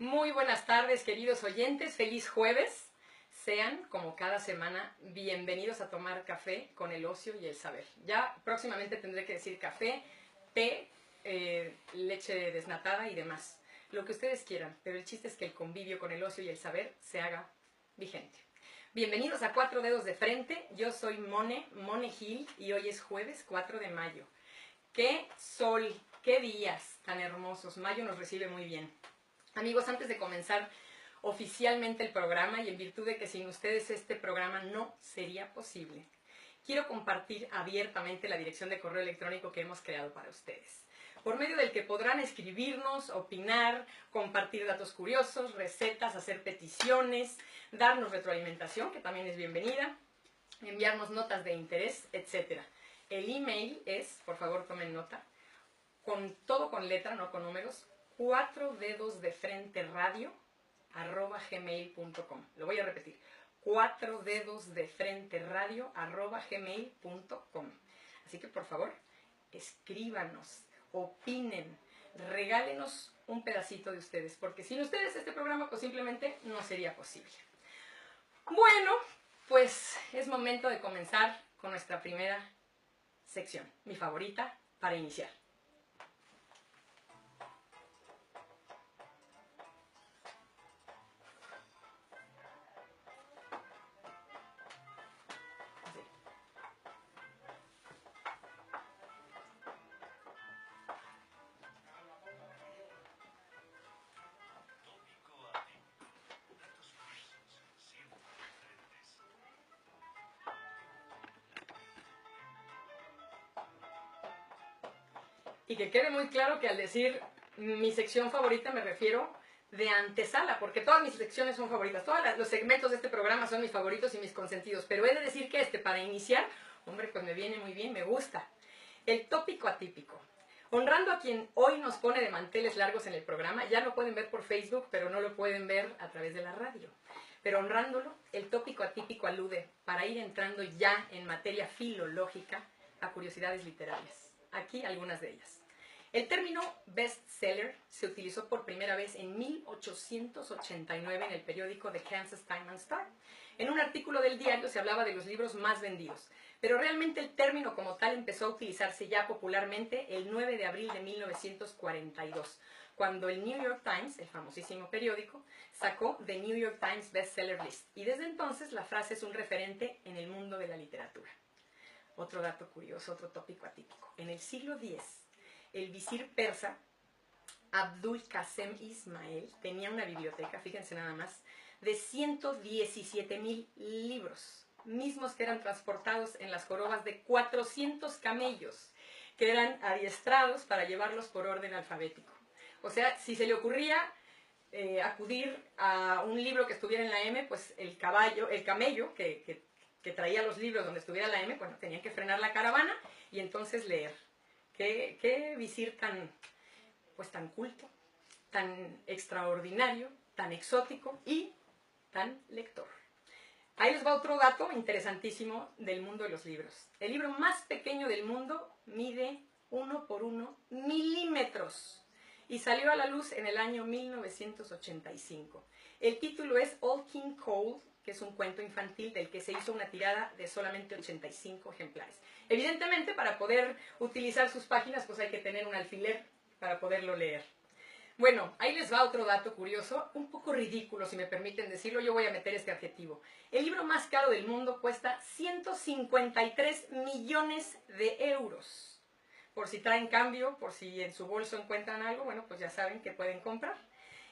Muy buenas tardes, queridos oyentes. Feliz jueves. Sean, como cada semana, bienvenidos a tomar café con el ocio y el saber. Ya próximamente tendré que decir café, té, leche desnatada y demás. Lo que ustedes quieran, pero el chiste es que el convivio con el ocio y el saber se haga vigente. Bienvenidos a Cuatro Dedos de Frente. Yo soy Mone Gil y hoy es jueves 4 de mayo. ¡Qué sol! ¡Qué días tan hermosos! Mayo nos recibe muy bien. Amigos, antes de comenzar oficialmente el programa y en virtud de que sin ustedes este programa no sería posible, quiero compartir abiertamente la dirección de correo electrónico que hemos creado para ustedes, por medio del que podrán escribirnos, opinar, compartir datos curiosos, recetas, hacer peticiones, darnos retroalimentación, que también es bienvenida, enviarnos notas de interés, etc. El email es, por favor tomen nota, todo con letra, no con números, 4dedosdefrenteradio@gmail.com. Lo voy a repetir, 4dedosdefrenteradio@gmail.com. Así que por favor, escríbanos, opinen, regálenos un pedacito de ustedes, porque sin ustedes este programa pues simplemente no sería posible. Bueno, pues es momento de comenzar con nuestra primera sección, mi favorita para iniciar. Y que quede muy claro que al decir mi sección favorita me refiero de antesala, porque todas mis secciones son favoritas, todos los segmentos de este programa son mis favoritos y mis consentidos, pero he de decir que para iniciar, hombre, pues me viene muy bien, me gusta. El tópico atípico. Honrando a quien hoy nos pone de manteles largos en el programa, ya lo pueden ver por Facebook, pero no lo pueden ver a través de la radio. Pero honrándolo, el tópico atípico alude, para ir entrando ya en materia filológica, a curiosidades literarias. Aquí algunas de ellas. El término bestseller se utilizó por primera vez en 1889 en el periódico The Kansas Time and Star. En un artículo del diario se hablaba de los libros más vendidos, pero realmente el término como tal empezó a utilizarse ya popularmente el 9 de abril de 1942, cuando el New York Times, el famosísimo periódico, sacó The New York Times Bestseller List, y desde entonces la frase es un referente en el mundo de la literatura. Otro dato curioso, otro tópico atípico. En el siglo X, el visir persa Abdul Qasem Ismail tenía una biblioteca, fíjense nada más, de 117,000 libros, mismos que eran transportados en las jorobas de 400 camellos, que eran adiestrados para llevarlos por orden alfabético. O sea, si se le ocurría acudir a un libro que estuviera en la M, pues el camello que traía los libros donde estuviera la M, bueno, tenían que frenar la caravana y entonces leer. Qué visir tan culto, tan extraordinario, tan exótico y tan lector. Ahí les va otro dato interesantísimo del mundo de los libros. El libro más pequeño del mundo mide 1 por 1 milímetros y salió a la luz en el año 1985. El título es Old King Cole, que es un cuento infantil del que se hizo una tirada de solamente 85 ejemplares. Evidentemente, para poder utilizar sus páginas, pues hay que tener un alfiler para poderlo leer. Bueno, ahí les va otro dato curioso, un poco ridículo, si me permiten decirlo, yo voy a meter este adjetivo. El libro más caro del mundo cuesta 153 millones de euros. Por si traen cambio, por si en su bolso encuentran algo, bueno, pues ya saben que pueden comprar.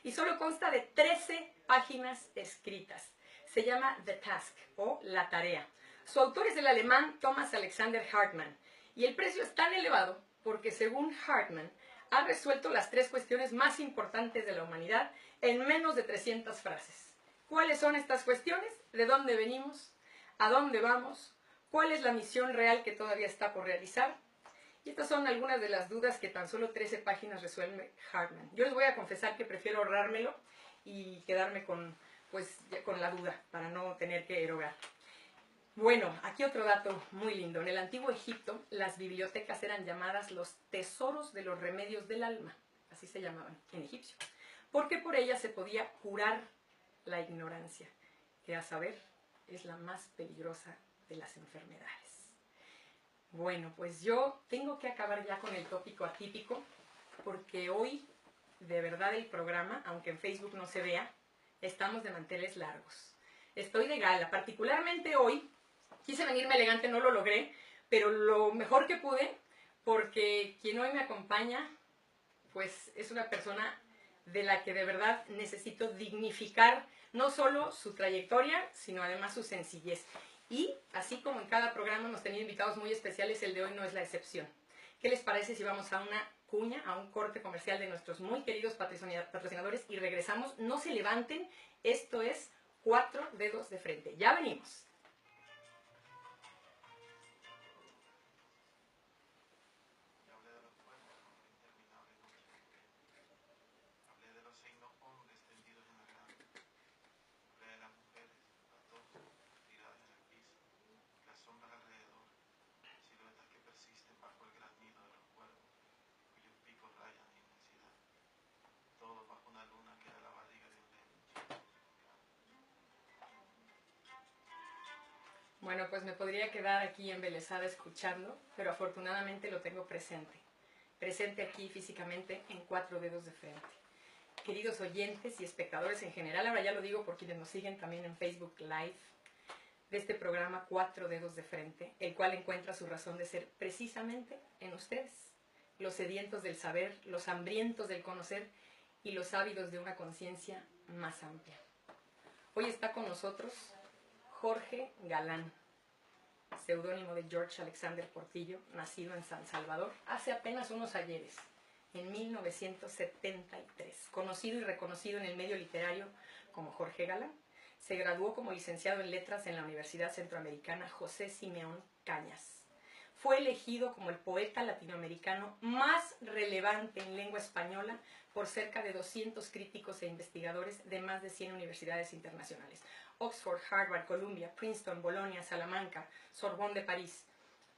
Y solo consta de 13 páginas escritas. Se llama The Task, o La Tarea. Su autor es el alemán Thomas Alexander Hartmann, y el precio es tan elevado porque, según Hartmann, ha resuelto las 3 cuestiones más importantes de la humanidad en menos de 300 frases. ¿Cuáles son estas cuestiones? ¿De dónde venimos? ¿A dónde vamos? ¿Cuál es la misión real que todavía está por realizar? Y estas son algunas de las dudas que tan solo 13 páginas resuelve Hartmann. Yo les voy a confesar que prefiero ahorrármelo y quedarme con la duda, para no tener que erogar. Bueno, aquí otro dato muy lindo. En el antiguo Egipto, las bibliotecas eran llamadas los tesoros de los remedios del alma. Así se llamaban en egipcio. porque por ella se podía curar la ignorancia, que a saber es la más peligrosa de las enfermedades. Bueno, pues yo tengo que acabar ya con el tópico atípico, porque hoy, de verdad, el programa, aunque en Facebook no se vea, estamos de manteles largos. Estoy de gala, particularmente hoy. Quise venirme elegante, no lo logré, pero lo mejor que pude, porque quien hoy me acompaña, pues es una persona de la que de verdad necesito dignificar no solo su trayectoria, sino además su sencillez. Y así como en cada programa hemos tenido invitados muy especiales, el de hoy no es la excepción. ¿Qué les parece si vamos a una cuña, a un corte comercial de nuestros muy queridos patrocinadores y regresamos? No se levanten, esto es 4 dedos de frente. Ya venimos. Bueno, pues me podría quedar aquí embelesada escuchando, pero afortunadamente lo tengo presente. Presente aquí físicamente en 4 dedos de frente. Queridos oyentes y espectadores en general, ahora ya lo digo por quienes nos siguen también en Facebook Live, de este programa 4 dedos de frente, el cual encuentra su razón de ser precisamente en ustedes, los sedientos del saber, los hambrientos del conocer y los ávidos de una conciencia más amplia. Hoy está con nosotros Jorge Galán, seudónimo de George Alexander Portillo, nacido en San Salvador hace apenas unos ayeres, en 1973. Conocido y reconocido en el medio literario como Jorge Galán, se graduó como licenciado en Letras en la Universidad Centroamericana José Simeón Cañas. Fue elegido como el poeta latinoamericano más relevante en lengua española por cerca de 200 críticos e investigadores de más de 100 universidades internacionales. Oxford, Harvard, Columbia, Princeton, Bolonia, Salamanca, Sorbonne de París.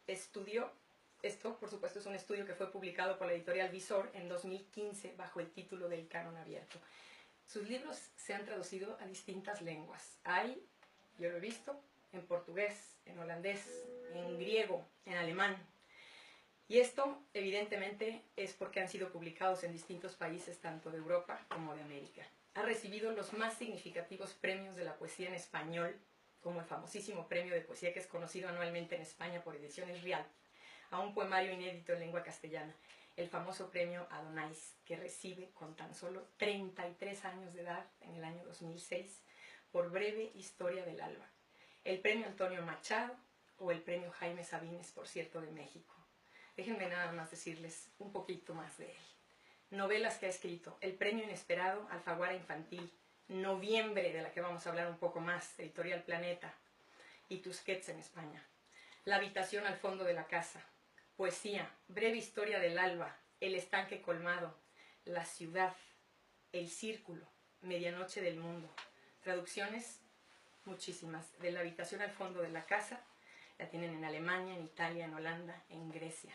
Esto, por supuesto, es un estudio que fue publicado por la editorial Visor en 2015 bajo el título del Canon Abierto. Sus libros se han traducido a distintas lenguas. Hay, yo lo he visto, en portugués, en holandés, en griego, en alemán. Y esto, evidentemente, es porque han sido publicados en distintos países, tanto de Europa como de América. Ha recibido los más significativos premios de la poesía en español, como el famosísimo premio de poesía que es conocido anualmente en España por Ediciones Rial, a un poemario inédito en lengua castellana, el famoso premio Adonais, que recibe con tan solo 33 años de edad en el año 2006 por Breve Historia del Alba, el premio Antonio Machado o el premio Jaime Sabines, por cierto, de México. Déjenme nada más decirles un poquito más de él. Novelas que ha escrito: El premio inesperado Alfaguara Infantil, Noviembre, de la que vamos a hablar un poco más, Editorial Planeta, y Tusquets en España. La habitación al fondo de la casa, poesía, Breve Historia del Alba, El estanque colmado, La ciudad, El círculo, Medianoche del mundo. Traducciones muchísimas. De La habitación al fondo de la casa, la tienen en Alemania, en Italia, en Holanda, en Grecia.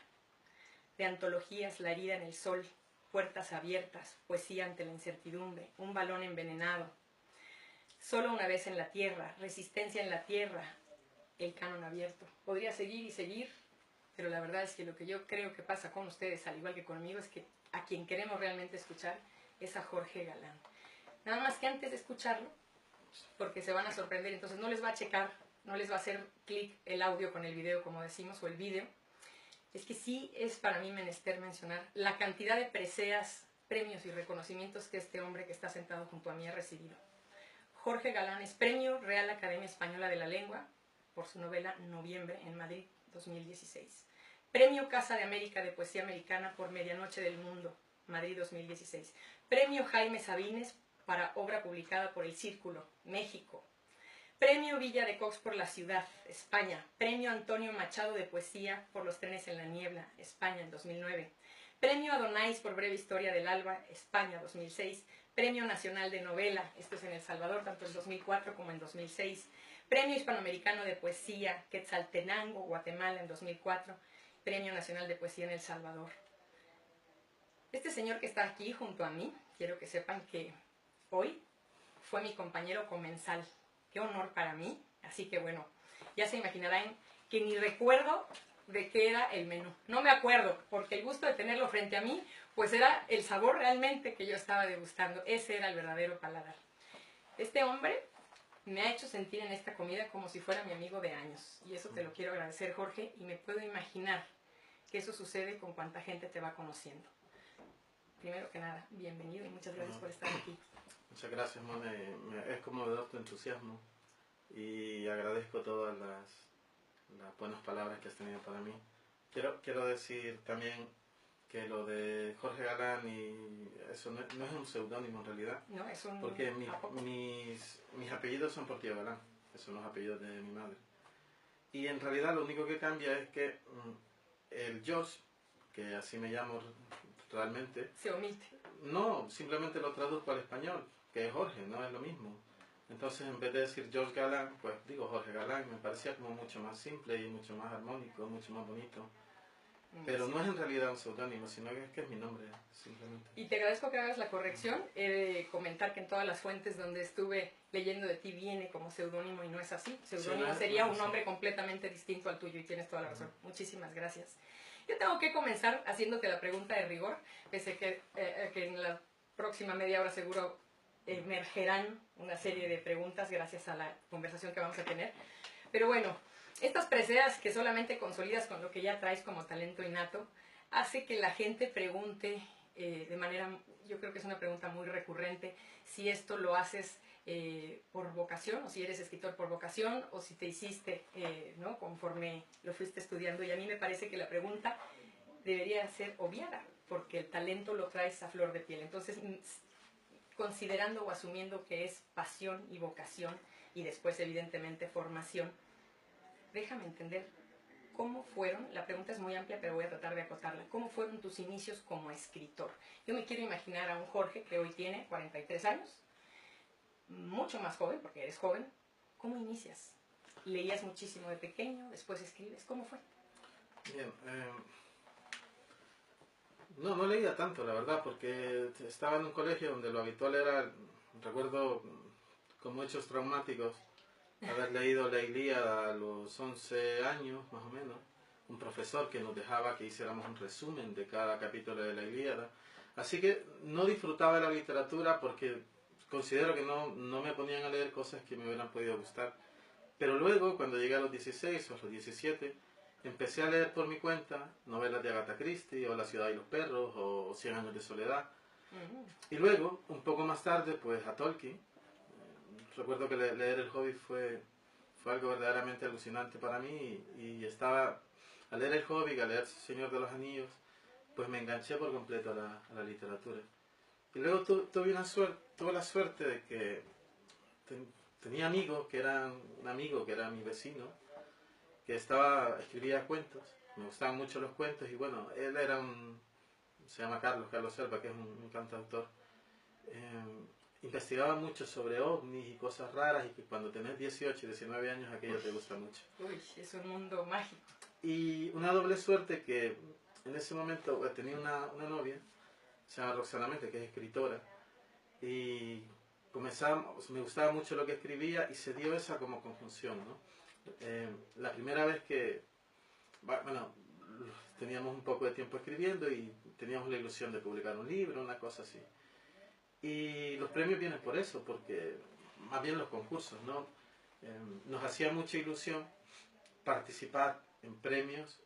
De antologías, La herida en el sol, Puertas abiertas, Poesía ante la incertidumbre, Un balón envenenado, Solo una vez en la tierra, Resistencia en la tierra, El canon abierto. Podría seguir y seguir, pero la verdad es que lo que yo creo que pasa con ustedes, al igual que conmigo, es que a quien queremos realmente escuchar es a Jorge Galán. Nada más que antes de escucharlo, porque se van a sorprender, entonces no les va a checar, no les va a hacer clic el audio con el video, como decimos, o el vídeo. Es que sí es para mí menester mencionar la cantidad de preseas, premios y reconocimientos que este hombre que está sentado junto a mí ha recibido. Jorge Galán es Premio Real Academia Española de la Lengua por su novela Noviembre en Madrid 2016. Premio Casa de América de Poesía Americana por Medianoche del Mundo, Madrid 2016. Premio Jaime Sabines para obra publicada por El Círculo, México. Premio Villa de Cox por La Ciudad, España. Premio Antonio Machado de Poesía por Los trenes en la niebla, España, en 2009. Premio Adonais por Breve Historia del Alba, España, 2006. Premio Nacional de Novela, esto es en El Salvador, tanto en 2004 como en 2006. Premio Hispanoamericano de Poesía, Quetzaltenango, Guatemala, en 2004. Premio Nacional de Poesía en El Salvador. Este señor que está aquí junto a mí quiero que sepan que hoy fue mi compañero comensal. Qué honor para mí. Así que bueno, ya se imaginarán que ni recuerdo de qué era el menú. No me acuerdo, porque el gusto de tenerlo frente a mí, pues era el sabor realmente que yo estaba degustando. Ese era el verdadero paladar. Este hombre me ha hecho sentir en esta comida como si fuera mi amigo de años. Y eso te lo quiero agradecer, Jorge, y me puedo imaginar que eso sucede con cuanta gente te va conociendo. Primero que nada, bienvenido y muchas gracias por estar aquí. Muchas gracias, Mone. Es conmovedor tu entusiasmo y agradezco todas las buenas palabras que has tenido para mí. Quiero decir también que lo de Jorge Galán, y eso no es un seudónimo en realidad, no, es un porque mis apellidos son Portillo Galán, que son los apellidos de mi madre. Y en realidad lo único que cambia es que el George, que así me llamo realmente, se omite. No, simplemente lo traduzco al español, que es Jorge, no es lo mismo. Entonces, en vez de decir George Galán, pues digo Jorge Galán. Me parecía como mucho más simple y mucho más armónico, mucho más bonito. Pero no es en realidad un seudónimo, sino que es mi nombre, simplemente. Y te agradezco que hagas la corrección. He de comentar que en todas las fuentes donde estuve leyendo de ti viene como seudónimo y no es así. Seudónimo sería un nombre completamente distinto al tuyo y tienes toda la razón. Muchísimas gracias. Yo tengo que comenzar haciéndote la pregunta de rigor, pese que en la próxima media hora seguro emergerán una serie de preguntas gracias a la conversación que vamos a tener. Pero bueno, estas preseas que solamente consolidas con lo que ya traes como talento innato, hace que la gente pregunte de manera, yo creo que es una pregunta muy recurrente, si esto lo haces por vocación, o si eres escritor por vocación, o si te hiciste, ¿no?, conforme lo fuiste estudiando. Y a mí me parece que la pregunta debería ser obviada, porque el talento lo traes a flor de piel. Entonces, considerando o asumiendo que es pasión y vocación, y después evidentemente formación, déjame entender cómo fueron, la pregunta es muy amplia pero voy a tratar de acotarla, ¿cómo fueron tus inicios como escritor? Yo me quiero imaginar a un Jorge que hoy tiene 43 años, mucho más joven porque eres joven. ¿Cómo inicias? ¿Leías muchísimo de pequeño? ¿Después escribes? ¿Cómo fue? Bien, no leía tanto, la verdad, porque estaba en un colegio donde lo habitual era, recuerdo como hechos traumáticos, haber leído la Ilíada a los 11 años, más o menos. Un profesor que nos dejaba que hiciéramos un resumen de cada capítulo de la Ilíada. Así que no disfrutaba de la literatura porque considero que no me ponían a leer cosas que me hubieran podido gustar. Pero luego, cuando llegué a los 16 o a los 17, empecé a leer por mi cuenta novelas de Agatha Christie, o La ciudad y los perros, o 100 años de soledad. Y luego, un poco más tarde, pues a Tolkien. Recuerdo que leer El Hobbit fue algo verdaderamente alucinante para mí, y estaba, al leer El Hobbit, al leer Señor de los Anillos, pues me enganché por completo a la literatura. Y luego tuve la suerte de que tenía amigos que eran, un amigo que era mi vecino, que escribía cuentos, me gustaban mucho los cuentos, y bueno, él era se llama Carlos Selva, que es un cantautor. Investigaba mucho sobre ovnis y cosas raras, y que cuando tenés 18 y 19 años aquello te gusta mucho. Uy, es un mundo mágico. Y una doble suerte que en ese momento tenía una novia, se llama Roxana Mente, que es escritora, y me gustaba mucho lo que escribía, y se dio esa como conjunción, ¿no? La primera vez que, bueno, teníamos un poco de tiempo escribiendo y teníamos la ilusión de publicar un libro, una cosa así. Y los premios vienen por eso, porque más bien los concursos, ¿no? Nos hacía mucha ilusión participar en premios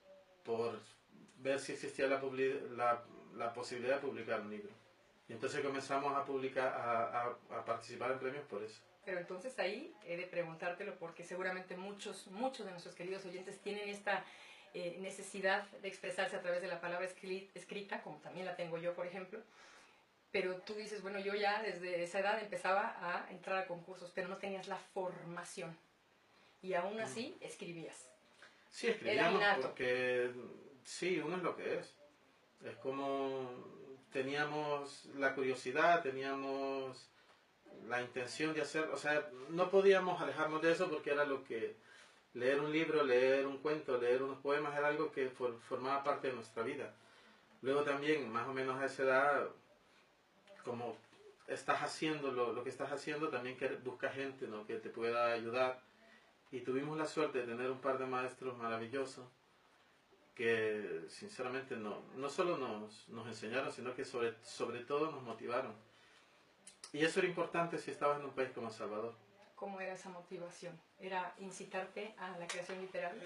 por ver si existía la posibilidad de publicar un libro. Y entonces comenzamos a participar en premios por eso. Pero entonces ahí he de preguntártelo porque seguramente muchos de nuestros queridos oyentes tienen esta necesidad de expresarse a través de la palabra escrita, como también la tengo yo, por ejemplo. Pero tú dices, bueno, yo ya desde esa edad empezaba a entrar a concursos, pero no tenías la formación. Y aún así escribías. Sí, escribíamos porque sí, uno es lo que es. Es como teníamos la curiosidad, teníamos la intención de hacer, o sea, no podíamos alejarnos de eso porque era lo que, leer un libro, leer un cuento, leer unos poemas era algo que formaba parte de nuestra vida. Luego también, más o menos a esa edad, como estás haciendo lo que estás haciendo, también que busca gente, ¿no?, que te pueda ayudar. Y tuvimos la suerte de tener un par de maestros maravillosos que sinceramente no solo nos enseñaron, sino que sobre todo nos motivaron. Y eso era importante si estabas en un país como El Salvador. ¿Cómo era esa motivación? ¿Era incitarte a la creación literaria?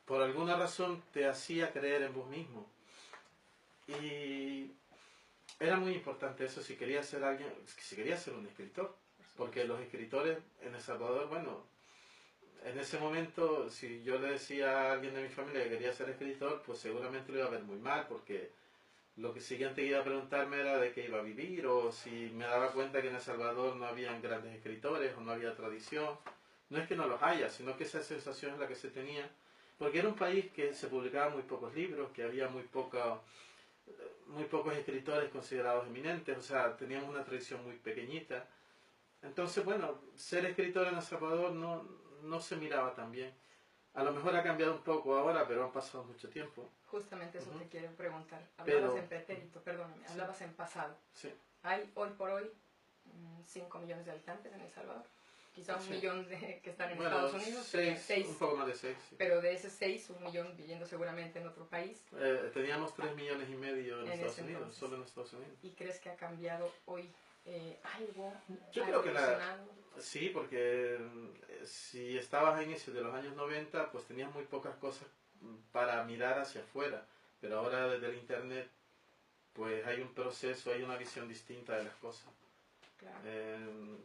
Por alguna razón te hacía creer en vos mismo. Y era muy importante eso si querías ser alguien, si querías ser un escritor. Porque los escritores en El Salvador, bueno, en ese momento, si yo le decía a alguien de mi familia que quería ser escritor, pues seguramente lo iba a ver muy mal, porque lo que siguiente iba a preguntarme era de qué iba a vivir, o si me daba cuenta que en El Salvador no habían grandes escritores, o no había tradición. No es que no los haya, sino que esa sensación es la que se tenía, porque era un país que se publicaban muy pocos libros, que había muy pocos escritores considerados eminentes, o sea, teníamos una tradición muy pequeñita. Entonces, bueno, ser escritor en El Salvador no se miraba tan bien. A lo mejor ha cambiado un poco ahora, pero han pasado mucho tiempo. Justamente eso Ujú. te quiero preguntar. Hablabas Pero, en pretérito, perdóname, sí, hablabas en pasado. sí, Hay hoy por hoy 5 millones de habitantes en El Salvador. Quizá un sí. millón que están en Bueno, Estados Unidos, serían 6. un poco más de 6. Sí. Pero de esos 6, 1 millón viviendo seguramente en otro país. Teníamos 3,5 millones en Estados Unidos, entonces. solo en Estados Unidos. ¿Y crees que ha cambiado hoy algo? Yo creo que sí, porque si estabas a inicios de los años 90, pues tenías muy pocas cosas para mirar hacia afuera. Pero ahora desde el Internet, pues hay un proceso, hay una visión distinta de las cosas. Claro.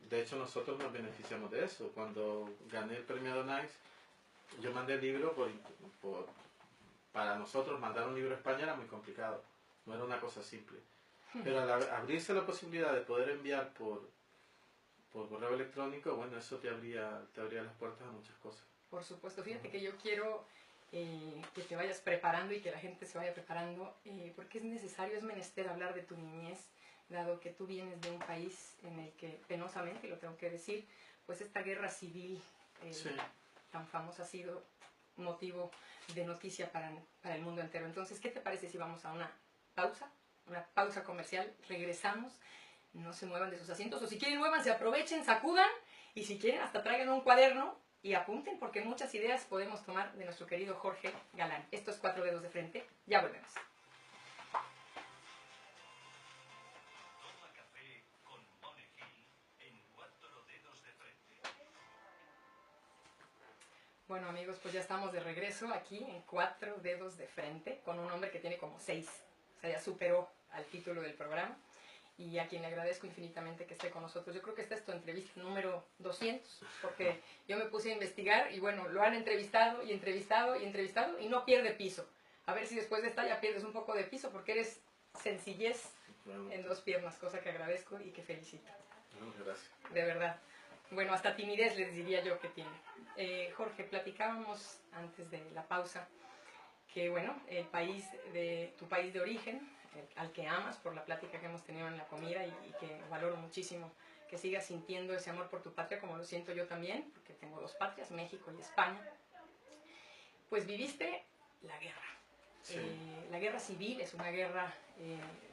De hecho, nosotros nos beneficiamos de eso. Cuando gané el premio Donais, yo mandé el libro para nosotros mandar un libro a España era muy complicado. No era una cosa simple. Pero al abrirse la posibilidad de poder enviar por correo electrónico, bueno, eso te abría las puertas a muchas cosas. Por supuesto, fíjate que yo quiero que te vayas preparando y que la gente se vaya preparando, porque es necesario, es menester hablar de tu niñez, dado que tú vienes de un país en el que, penosamente, lo tengo que decir, pues esta guerra civil Sí. tan famosa ha sido motivo de noticia para el mundo entero. Entonces, ¿qué te parece si vamos a una pausa comercial? Regresamos, no se muevan de sus asientos, o si quieren muévanse, aprovechen, sacudan, y si quieren hasta traigan un cuaderno y apunten, porque muchas ideas podemos tomar de nuestro querido Jorge Galán. Esto es 4 dedos de frente, ya volvemos. Toma café con Monegil en 4 dedos de frente. Bueno, amigos, pues ya estamos de regreso aquí en 4 dedos de frente, con un hombre que tiene como 6, o sea, ya superó al título del programa, y a quien le agradezco infinitamente que esté con nosotros. Yo creo que esta es tu entrevista número 200, porque yo me puse a investigar y bueno, lo han entrevistado y entrevistado y entrevistado y no pierde piso. A ver si después de esta ya pierdes un poco de piso, porque eres sencillez en 2 piernas, cosa que agradezco y que felicito. Gracias. De verdad. Bueno, hasta timidez les diría yo que tiene. Jorge, platicábamos antes de la pausa que, bueno, tu país de origen, al que amas por la plática que hemos tenido en la comida y que valoro muchísimo que sigas sintiendo ese amor por tu patria como lo siento yo también, porque tengo 2 patrias, México y España. Pues viviste la guerra. Sí. La guerra civil es una guerra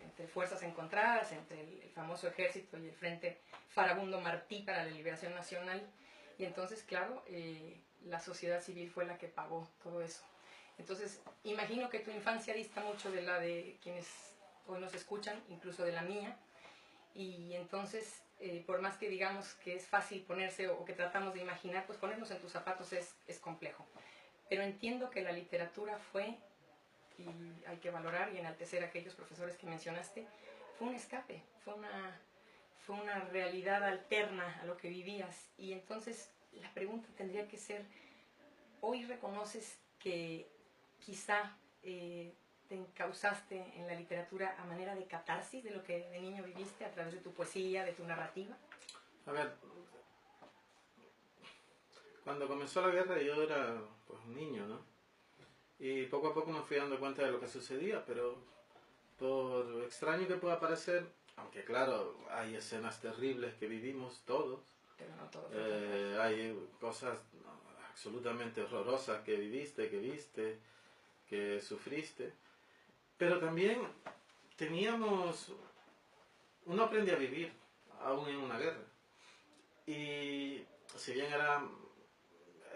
entre fuerzas encontradas, entre el famoso ejército y el Frente Farabundo Martí para la Liberación Nacional. Y entonces, claro, la sociedad civil fue la que pagó todo eso. Entonces, imagino que tu infancia dista mucho de la de quienes hoy nos escuchan, incluso de la mía. Y entonces, por más que digamos que es fácil ponerse o que tratamos de imaginar, pues ponernos en tus zapatos es complejo. Pero entiendo que la literatura fue, y hay que valorar y enaltecer a aquellos profesores que mencionaste, fue un escape, fue una realidad alterna a lo que vivías. Y entonces la pregunta tendría que ser, ¿hoy reconoces que quizá te encauzaste en la literatura a manera de catarsis de lo que de niño viviste a través de tu poesía, de tu narrativa? A ver, cuando comenzó la guerra yo era pues un niño, ¿no? Y poco a poco me fui dando cuenta de lo que sucedía, pero por extraño que pueda parecer, aunque claro, hay escenas terribles que vivimos todos, Pero no todo hay cosas absolutamente horrorosas que viviste, que viste, que sufriste, pero también teníamos uno aprende a vivir, aún en una guerra. Y si bien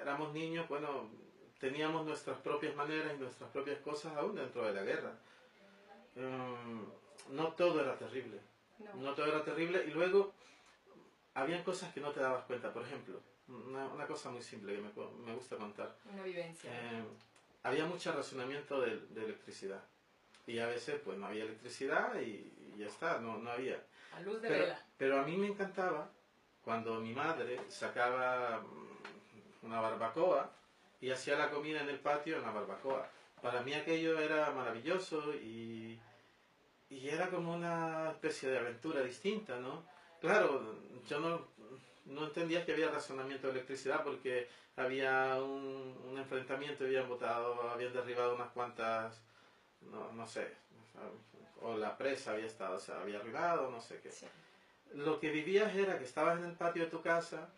éramos niños, bueno, teníamos nuestras propias maneras y nuestras propias cosas aún dentro de la guerra. No todo era terrible. No. No todo era terrible. Y luego, habían cosas que no te dabas cuenta. Por ejemplo, una cosa muy simple que me gusta contar. Una vivencia. Había mucho racionamiento de electricidad. Y a veces, pues, no había electricidad y ya está, no había. A luz de vela. Pero a mí me encantaba cuando mi madre sacaba una barbacoa y hacía la comida en el patio en la barbacoa. Para mí aquello era maravilloso y era como una especie de aventura distinta, ¿no? Claro, yo no entendía que había razonamiento de electricidad porque había un enfrentamiento, habían derribado unas cuantas, no sé, o la presa había arribado, no sé qué. Sí. Lo que vivías era que estabas en el patio de tu casa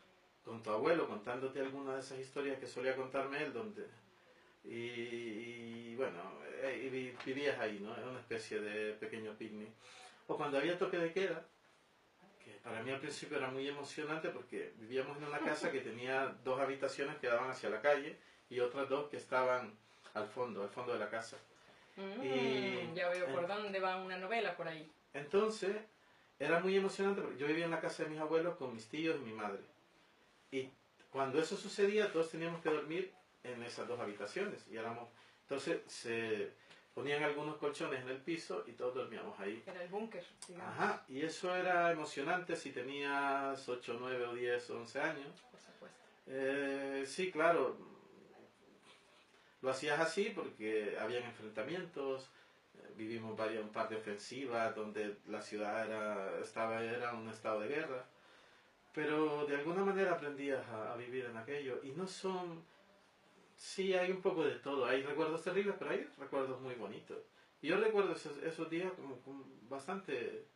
con tu abuelo contándote alguna de esas historias que solía contarme él, y bueno, vivías ahí, ¿no? Era una especie de pequeño picnic. O cuando había toque de queda, que para mí al principio era muy emocionante porque vivíamos en una casa que tenía 2 habitaciones que daban hacia la calle y otras 2 que estaban al fondo de la casa. Ya veo por dónde va una novela por ahí. Entonces, era muy emocionante porque yo vivía en la casa de mis abuelos con mis tíos y mi madre. Y cuando eso sucedía, todos teníamos que dormir en esas 2 habitaciones. Entonces se ponían algunos colchones en el piso y todos dormíamos ahí. Era el búnker, digamos. Ajá, y eso era emocionante si tenías 8, 9 o 10 o 11 años. Por supuesto. Sí, claro, lo hacías así porque habían enfrentamientos. Vivimos un par de ofensivas donde la ciudad era un estado de guerra, pero de alguna manera aprendías a vivir en aquello y no son, sí hay un poco de todo, hay recuerdos terribles pero hay recuerdos muy bonitos y yo recuerdo esos días como bastante,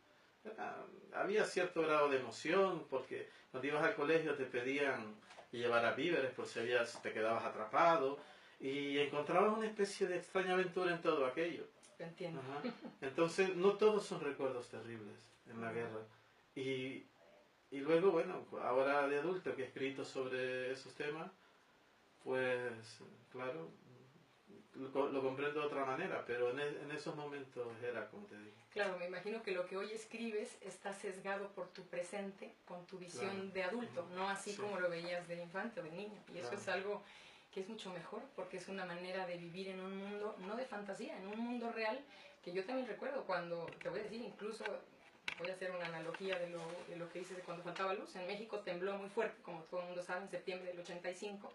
había cierto grado de emoción porque cuando ibas al colegio te pedían llevar a víveres por si te quedabas atrapado y encontrabas una especie de extraña aventura en todo aquello. Entiendo. Ajá. Entonces, no todos son recuerdos terribles en la guerra. Y luego, bueno, ahora de adulto que he escrito sobre esos temas, pues, claro, lo comprendo de otra manera, pero en esos momentos era como te digo. Claro, me imagino que lo que hoy escribes está sesgado por tu presente, con tu visión Claro. de adulto, no así Sí. como lo veías de infante o de niño. Y eso Claro. es algo que es mucho mejor, porque es una manera de vivir en un mundo, no de fantasía, en un mundo real, que yo también recuerdo cuando, te voy a decir, incluso voy a hacer una analogía de lo que dices de cuando faltaba luz. En México tembló muy fuerte, como todo el mundo sabe, en septiembre del 85.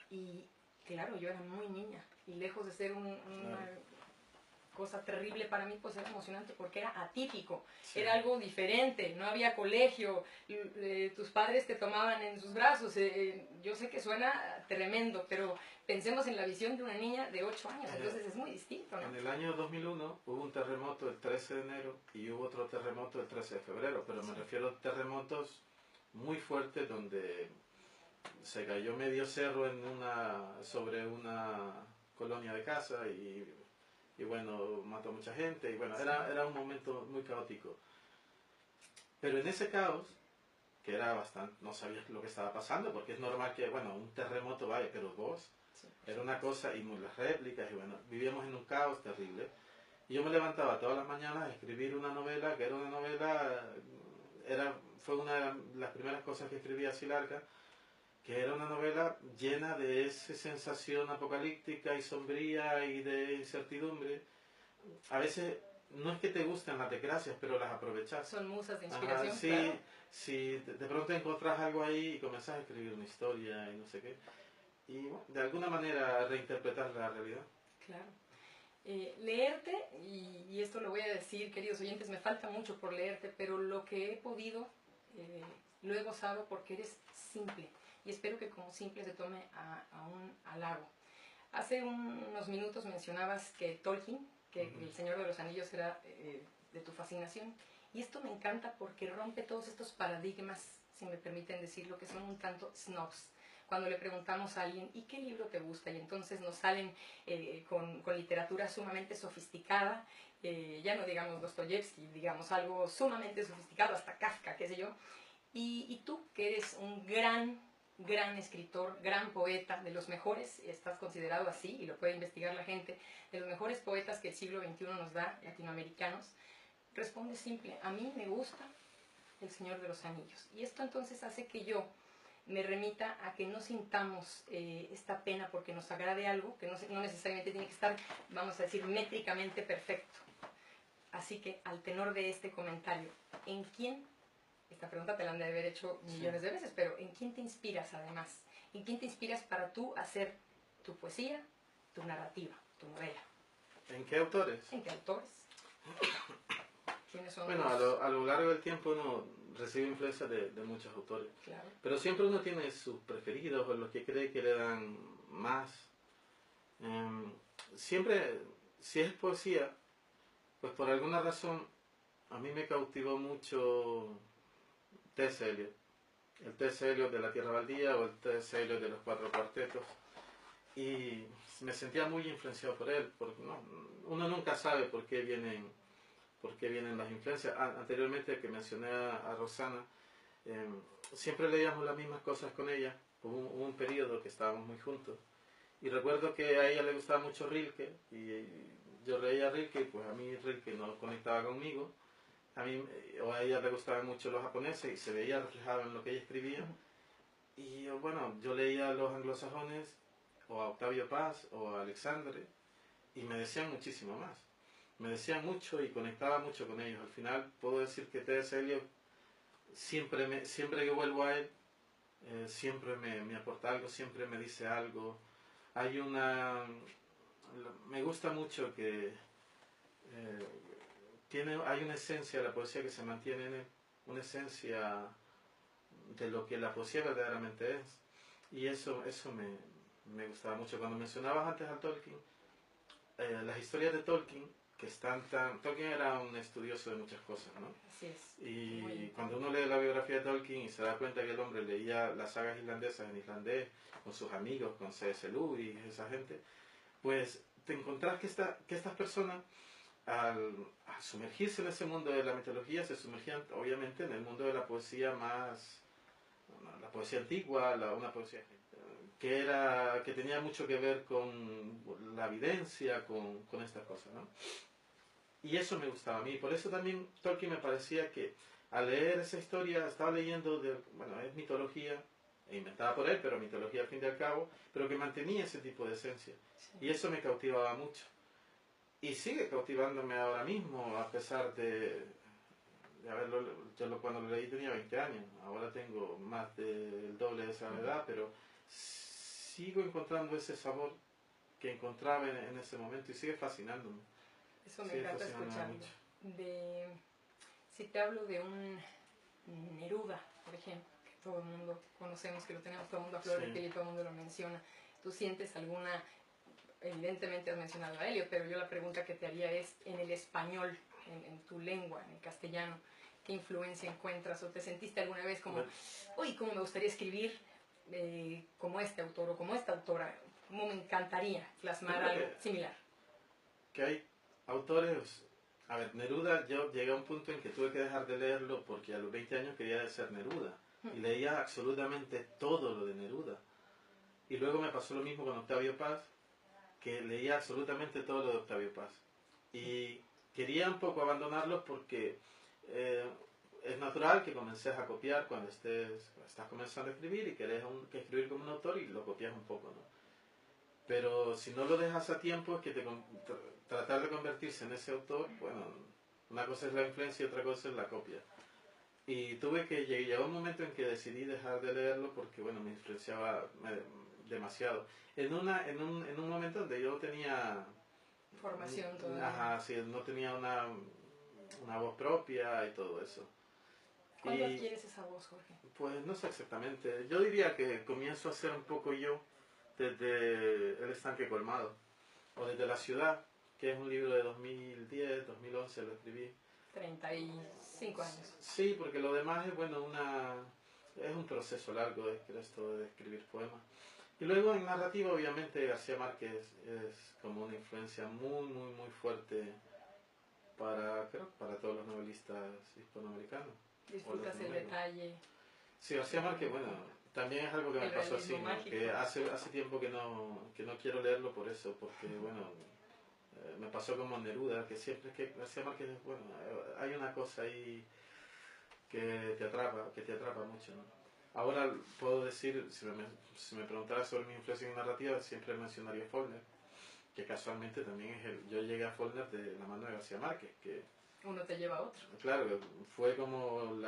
Y claro, yo era muy niña, y lejos de ser una cosa terrible para mí, pues era emocionante porque era atípico, Sí. era algo diferente, no había colegio, tus padres te tomaban en sus brazos. Yo sé que suena tremendo, pero pensemos en la visión de una niña de 8 años, entonces es muy distinto, ¿no? En el año 2001 hubo un terremoto el 13 de enero y hubo otro terremoto el 13 de febrero, pero me refiero a terremotos muy fuertes donde se cayó medio cerro sobre una colonia de casa y bueno, mató mucha gente y bueno, era un momento muy caótico. Pero en ese caos, que era bastante, no sabías lo que estaba pasando, porque es normal que, bueno, un terremoto vaya, pero 2, era una cosa, y las réplicas, y bueno, vivíamos en un caos terrible. Y yo me levantaba todas las mañanas a escribir una novela, que era una novela, fue una de las primeras cosas que escribí así larga, que era una novela llena de esa sensación apocalíptica y sombría y de incertidumbre. A veces no es que te gusten las desgracias, pero las aprovechas. Son musas de inspiración, sí, claro. Si de pronto encontrás algo ahí y comenzás a escribir una historia y no sé qué, y bueno, de alguna manera reinterpretar la realidad. Claro. Leerte, y esto lo voy a decir, queridos oyentes, me falta mucho por leerte, pero lo que he podido, lo he gozado porque eres simple. Y espero que como simple se tome a un halago. Hace unos minutos mencionabas que Tolkien, que El Señor de los Anillos era de tu fascinación. Y esto me encanta porque rompe todos estos paradigmas, si me permiten decirlo, que son un tanto snobs. cuando le preguntamos a alguien, ¿y qué libro te gusta? Y entonces nos salen con literatura sumamente sofisticada, ya no digamos Dostoyevsky, digamos algo sumamente sofisticado, hasta Kafka, qué sé yo. Y tú, que eres un gran escritor, gran poeta, de los mejores, estás considerado así, y lo puede investigar la gente, de los mejores poetas que el siglo XXI nos da, latinoamericanos, responde simple: a mí me gusta El Señor de los Anillos. Y esto entonces hace que yo me remita a que no sintamos esta pena porque nos agrade algo, que no necesariamente tiene que estar, vamos a decir, métricamente perfecto. Así que, al tenor de este comentario, ¿en quién? Esta pregunta te la han de haber hecho millones de veces, pero ¿en quién te inspiras además? ¿En quién te inspiras para tú hacer tu poesía, tu narrativa, tu novela? ¿En qué autores? ¿En qué autores? ¿Quiénes son Bueno, los...? a lo largo del tiempo uno recibe influencia de muchos autores. Claro. Pero siempre uno tiene sus preferidos o los que cree que le dan más. Siempre, si es poesía, pues por alguna razón a mí me cautivó mucho T.S. Eliot. El T.S. Eliot de La Tierra Baldía o el T.S. Eliot de los Cuatro Cuartetos. Y me sentía muy influenciado por él, porque no, uno nunca sabe por qué vienen las influencias. Anteriormente que mencioné a Rosana, siempre leíamos las mismas cosas con ella. Hubo un periodo que estábamos muy juntos. Y recuerdo que a ella le gustaba mucho Rilke, y yo leía Rilke, y pues a mí Rilke no conectaba conmigo. O a ella le gustaban mucho los japoneses y se veía reflejado en lo que ella escribía. Y bueno, yo leía a los anglosajones, o a Octavio Paz, o a Alexandre, y me decían muchísimo más. Me decían mucho y conectaba mucho con ellos. Al final puedo decir que T.S. Eliot, siempre que vuelvo a él, siempre me aporta algo, siempre me dice algo. Me gusta mucho que hay una esencia de la poesía que se mantiene en él, una esencia de lo que la poesía verdaderamente es. Y eso me gustaba mucho. Cuando mencionabas antes a Tolkien, las historias de Tolkien, Tolkien era un estudioso de muchas cosas, ¿no? Así es. Y cuando uno lee la biografía de Tolkien y se da cuenta que el hombre leía las sagas islandesas en islandés, con sus amigos, con C.S. Lewis y esa gente, pues te encontrás que estas personas, al sumergirse en ese mundo de la mitología, se sumergían obviamente en el mundo de la poesía la poesía antigua, una poesía que tenía mucho que ver con la evidencia, con estas cosas, ¿no? Y eso me gustaba a mí. Por eso también Tolkien me parecía que al leer esa historia estaba leyendo, es mitología, inventada por él, pero mitología al fin y al cabo, pero que mantenía ese tipo de esencia. Sí. Y eso me cautivaba mucho. Y sigue cautivándome ahora mismo, a pesar de cuando lo leí tenía 20 años, ahora tengo más del doble de esa edad, pero sigo encontrando ese sabor que encontraba en ese momento y sigue fascinándome. Eso me encanta escucharlo. Si te hablo de un Neruda, por ejemplo, que todo el mundo conocemos, que lo tenemos todo el mundo a flor de piel y todo el mundo lo menciona, ¿tú sientes alguna? Evidentemente has mencionado a Elio, pero yo la pregunta que te haría es, en el español, en tu lengua, en el castellano, ¿qué influencia encuentras? ¿O te sentiste alguna vez como, uy, cómo me gustaría escribir como este autor o como esta autora? ¿Cómo me encantaría plasmar algo similar? Que hay autores... A ver, Neruda, yo llegué a un punto en que tuve que dejar de leerlo porque a los 20 años quería ser Neruda. Y leía absolutamente todo lo de Neruda. Y luego me pasó lo mismo con Octavio Paz, que leía absolutamente todo lo de Octavio Paz. Y quería un poco abandonarlos porque es natural que comences a copiar cuando estás comenzando a escribir y querés que escribir como un autor y lo copias un poco, ¿no? Pero si no lo dejas a tiempo, es que tratar de convertirse en ese autor, bueno, una cosa es la influencia y otra cosa es la copia. Y llegó un momento en que decidí dejar de leerlo porque, bueno, me influenciaba demasiado. En un momento donde yo tenía... Formación todavía. Ajá, sí, no tenía una voz propia y todo eso. ¿Cuándo adquieres esa voz, Jorge? Pues no sé exactamente. Yo diría que comienzo a ser un poco yo desde El Estanque Colmado, o desde La Ciudad, que es un libro de 2010, 2011, lo escribí. 35 años. Sí, porque lo demás es, bueno, es un proceso largo esto de escribir poemas. Y luego en narrativa, obviamente, García Márquez es como una influencia muy, muy, muy fuerte creo, para todos los novelistas hispanoamericanos. Disfrutas el detalle. Sí, García Márquez, bueno, también es algo que me El pasó así, realismo ¿no? mágico. Que hace tiempo que no quiero leerlo por eso, porque, bueno, me pasó como Neruda, que siempre es que García Márquez, bueno, hay una cosa ahí que te atrapa mucho, ¿no? Ahora puedo decir, si me preguntaras sobre mi influencia en narrativa, siempre mencionaría Faulkner, que casualmente también yo llegué a Faulkner de la mano de García Márquez, que Uno te lleva a otro. claro, fue como el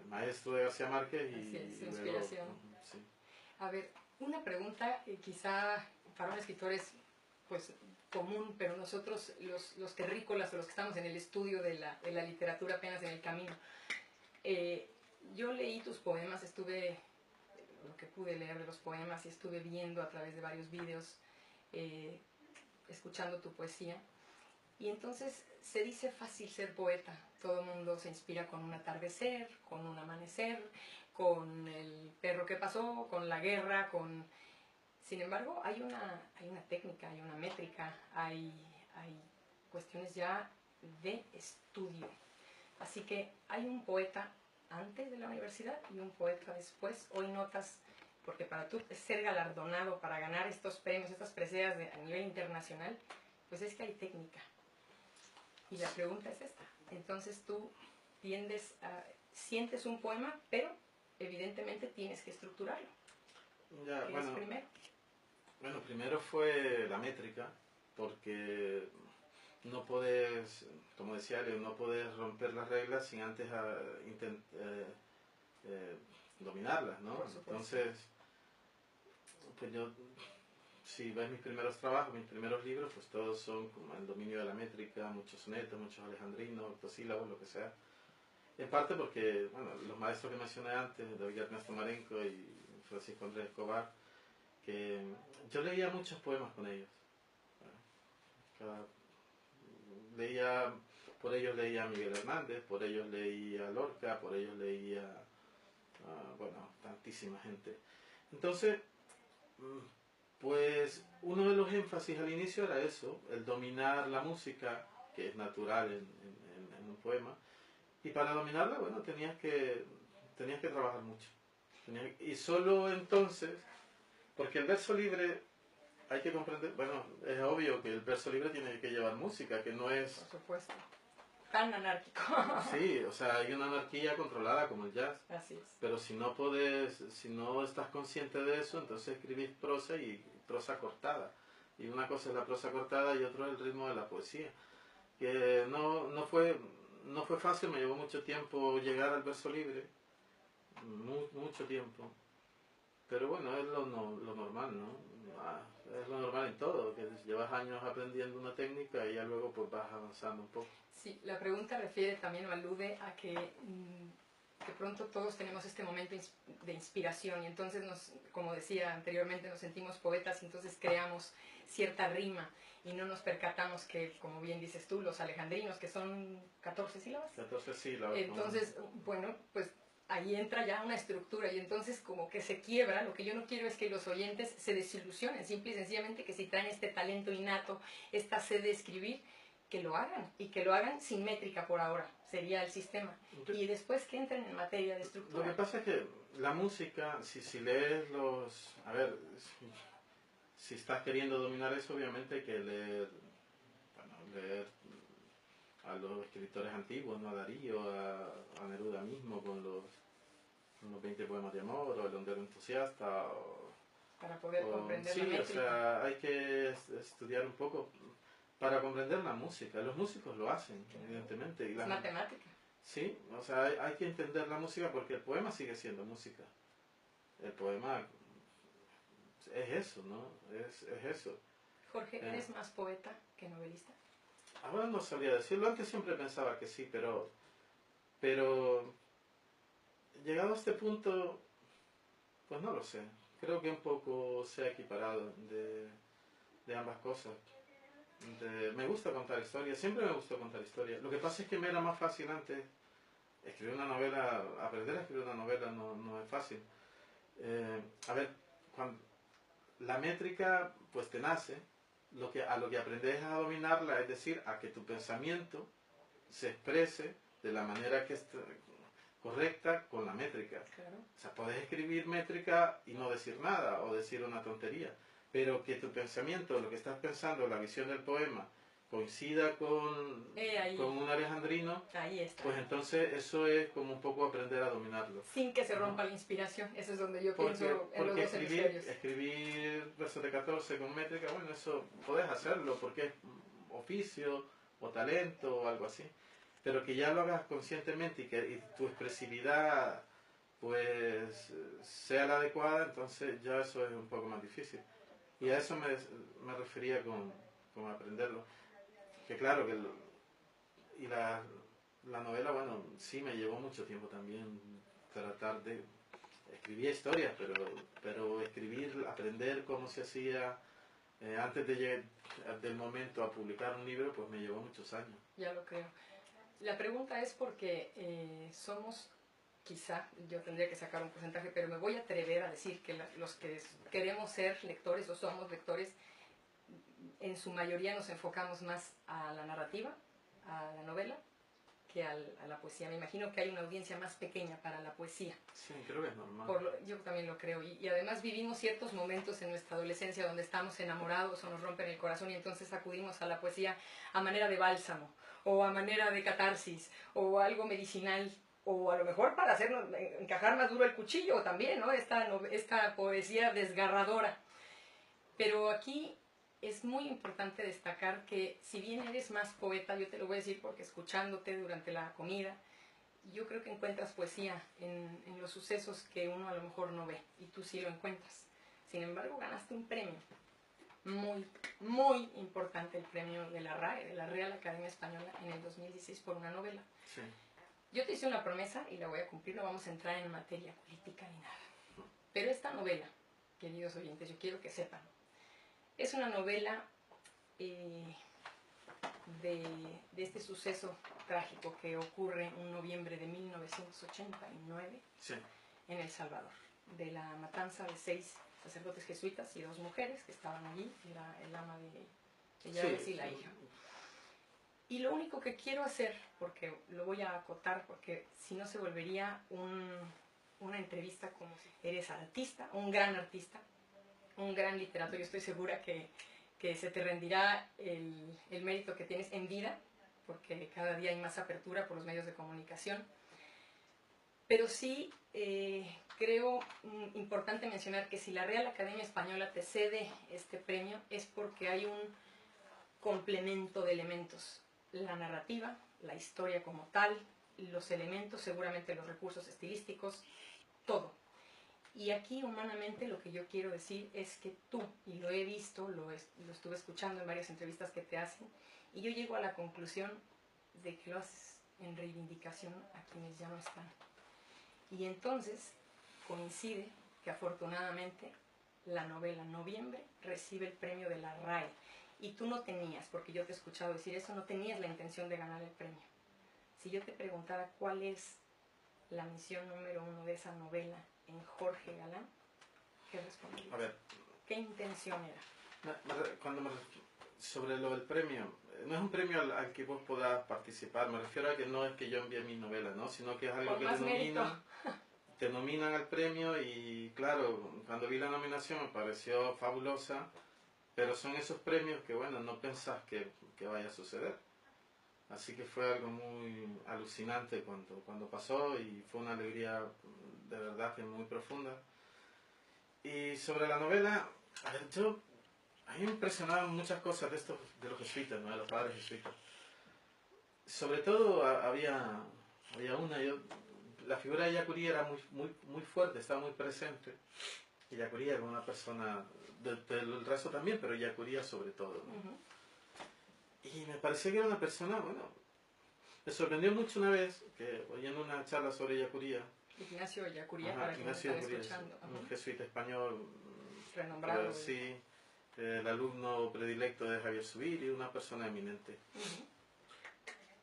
maestro de García Márquez Así es, su luego, inspiración. sí. A ver, una pregunta quizá para un escritor es pues común, pero nosotros los terrícolas o los que estamos en el estudio de la literatura apenas en el camino, yo leí tus poemas, estuve lo que pude leer de los poemas y estuve viendo a través de varios vídeos, escuchando tu poesía. Y entonces se dice fácil ser poeta. Todo el mundo se inspira con un atardecer, con un amanecer, con el perro que pasó, con la guerra, con... Sin embargo, hay una técnica, hay una métrica, hay cuestiones ya de estudio. Así que hay un poeta antes de la universidad y un poeta después. Hoy notas, porque para tú ser galardonado, para ganar estos premios, estas preseas a nivel internacional, pues es que hay técnica. Y la pregunta es esta. Entonces tú sientes un poema, pero evidentemente tienes que estructurarlo. Ya, ¿Qué es primero? Bueno, primero fue la métrica, porque no puedes, como decía Leo, no puedes romper las reglas sin antes dominarlas, ¿no? Por supuesto. Entonces, pues yo, si ves mis primeros trabajos, mis primeros libros, pues todos son como el dominio de la métrica, muchos sonetos, muchos alejandrinos, octosílabos, lo que sea. En parte porque, bueno, los maestros que mencioné antes, David Ernesto Marenco y Francisco Andrés Escobar, que yo leía muchos poemas con ellos. Leía, por ellos leía a Miguel Hernández, por ellos leía a Lorca, por ellos leía bueno, tantísima gente. Entonces, pues uno de los énfasis al inicio era eso, el dominar la música, que es natural en un poema, y para dominarla, bueno, tenías que trabajar mucho. Y solo entonces, porque el verso libre hay que comprender, bueno, es obvio que el verso libre tiene que llevar música, que no es... Por supuesto. Tan anárquico. Sí, o sea, hay una anarquía controlada como el jazz. Así es. Pero si no estás consciente de eso, entonces escribís prosa y prosa cortada. Y una cosa es la prosa cortada y otro es el ritmo de la poesía. Que no fue fácil, me llevó mucho tiempo llegar al verso libre. Mucho tiempo. Pero bueno, es lo normal, ¿no? Es lo normal en todo, que llevas años aprendiendo una técnica y ya luego pues vas avanzando un poco. Sí, la pregunta refiere también o alude a que de pronto todos tenemos este momento de inspiración y entonces como decía anteriormente, nos sentimos poetas y entonces creamos cierta rima y no nos percatamos que, como bien dices tú, los alejandrinos, que son 14 sílabas. 14 sílabas. Entonces, bueno, pues ahí entra ya una estructura y entonces como que se quiebra. Lo que yo no quiero es que los oyentes se desilusionen, simple y sencillamente que si traen este talento innato, esta sed de escribir, que lo hagan y que lo hagan sin métrica por ahora, sería el sistema. Y después que entren en materia de estructura. Lo que pasa es que la música, si lees a ver, si estás queriendo dominar eso, obviamente hay que leer a los escritores antiguos, ¿no? A Darío, a Neruda mismo, con los 20 poemas de amor, o el hondero entusiasta, para poder comprender sí, la métrica. O sea, hay que estudiar un poco para comprender la música. Los músicos lo hacen, evidentemente. Es matemática. Sí, o sea, hay que entender la música porque el poema sigue siendo música. El poema es eso, ¿no? Es eso. Jorge, ¿eres más poeta que novelista? Ahora no sabría decirlo, antes siempre pensaba que sí, pero llegado a este punto, pues no lo sé. Creo que un poco se ha equiparado de ambas cosas. Me gusta contar historias, siempre me gustó contar historias. Lo que pasa es que me era más fácil antes escribir una novela, aprender a escribir una novela no es fácil. A ver, cuando la métrica pues te nace, a lo que aprendes a dominarla, es decir, a que tu pensamiento se exprese de la manera que es correcta con la métrica. Claro. O sea, puedes escribir métrica y no decir nada o decir una tontería, pero que tu pensamiento, lo que estás pensando, la visión del poema, coincida con un alejandrino, Ahí está. pues entonces eso es como un poco aprender a dominarlo. Sin que se rompa la inspiración, eso es donde yo pienso en los Porque dos hemisferios. escribir versos de 14 con métrica, bueno, eso puedes hacerlo porque es oficio o talento o algo así, pero que ya lo hagas conscientemente y tu expresividad pues sea la adecuada, entonces ya eso es un poco más difícil. Y a eso me refería con aprenderlo. Que claro, y la novela, bueno, sí me llevó mucho tiempo también tratar de escribir historias, pero escribir, aprender cómo se hacía antes de llegar del momento a publicar un libro, pues me llevó muchos años. Ya lo creo. La pregunta es porque somos, quizá, yo tendría que sacar un porcentaje, pero me voy a atrever a decir que los que queremos ser lectores o somos lectores, en su mayoría nos enfocamos más a la narrativa, a la novela, que a la poesía. Me imagino que hay una audiencia más pequeña para la poesía. Sí, creo que es normal. Yo también lo creo. Y además vivimos ciertos momentos en nuestra adolescencia donde estamos enamorados o nos rompen el corazón y entonces acudimos a la poesía a manera de bálsamo o a manera de catarsis o algo medicinal o a lo mejor para hacernos encajar más duro el cuchillo también, ¿no? Esta poesía desgarradora. Pero aquí es muy importante destacar que si bien eres más poeta, yo te lo voy a decir porque escuchándote durante la comida, yo creo que encuentras poesía en los sucesos que uno a lo mejor no ve, y tú sí lo encuentras. Sin embargo, ganaste un premio muy, muy importante, el premio de la RAE, de la Real Academia Española, en el 2016 por una novela. Sí. Yo te hice una promesa y la voy a cumplir, no vamos a entrar en materia política ni nada. Pero esta novela, queridos oyentes, yo quiero que sepan, es una novela de este suceso trágico que ocurre en noviembre de 1989 Sí. en El Salvador, de la matanza de 6 sacerdotes jesuitas y 2 mujeres que estaban allí, era el ama de llaves y la hija. Y lo único que quiero hacer, porque lo voy a acotar, porque si no se volvería una entrevista como si eres artista, un gran artista, un gran literato, yo estoy segura que se te rendirá el mérito que tienes en vida, porque cada día hay más apertura por los medios de comunicación. Pero sí creo importante mencionar que si la Real Academia Española te cede este premio es porque hay un complemento de elementos. La narrativa, la historia como tal, los elementos, seguramente los recursos estilísticos, todo. Y aquí humanamente lo que yo quiero decir es que tú, y lo he visto, lo estuve escuchando en varias entrevistas que te hacen, y yo llego a la conclusión de que lo haces en reivindicación a quienes ya no están. Y entonces coincide que afortunadamente la novela Noviembre recibe el premio de la RAE. Y tú no tenías, porque yo te he escuchado decir eso, no tenías la intención de ganar el premio. Si yo te preguntara cuál es la misión número 1 de esa novela en Jorge Galán, ¿qué responderías? A ver. ¿Qué intención era? Sobre lo del premio, no es un premio al que vos podás participar, me refiero a que no es que yo envíe mi novela, ¿no? Sino que es algo Por que más mérito. te nominan al premio y claro, cuando vi la nominación me pareció fabulosa, pero son esos premios que bueno, no pensás que vaya a suceder. Así que fue algo muy alucinante cuando pasó y fue una alegría de verdad que muy profunda. Y sobre la novela, a ver, a mí me impresionaban muchas cosas de los jesuitas, ¿no? De los padres jesuitas. Sobre todo había una, la figura de Yacurí era muy fuerte, estaba muy presente. Y Yacurí era una persona, del resto también, pero Yacurí sobre todo, ¿no? Y me parecía que era una persona, bueno, me sorprendió mucho una vez que oyendo una charla sobre Yacuría. Ignacio Yacuría, para quienes están escuchando. Un jesuita español renombrado. Sí, el alumno predilecto de Javier Zubiri, una persona eminente.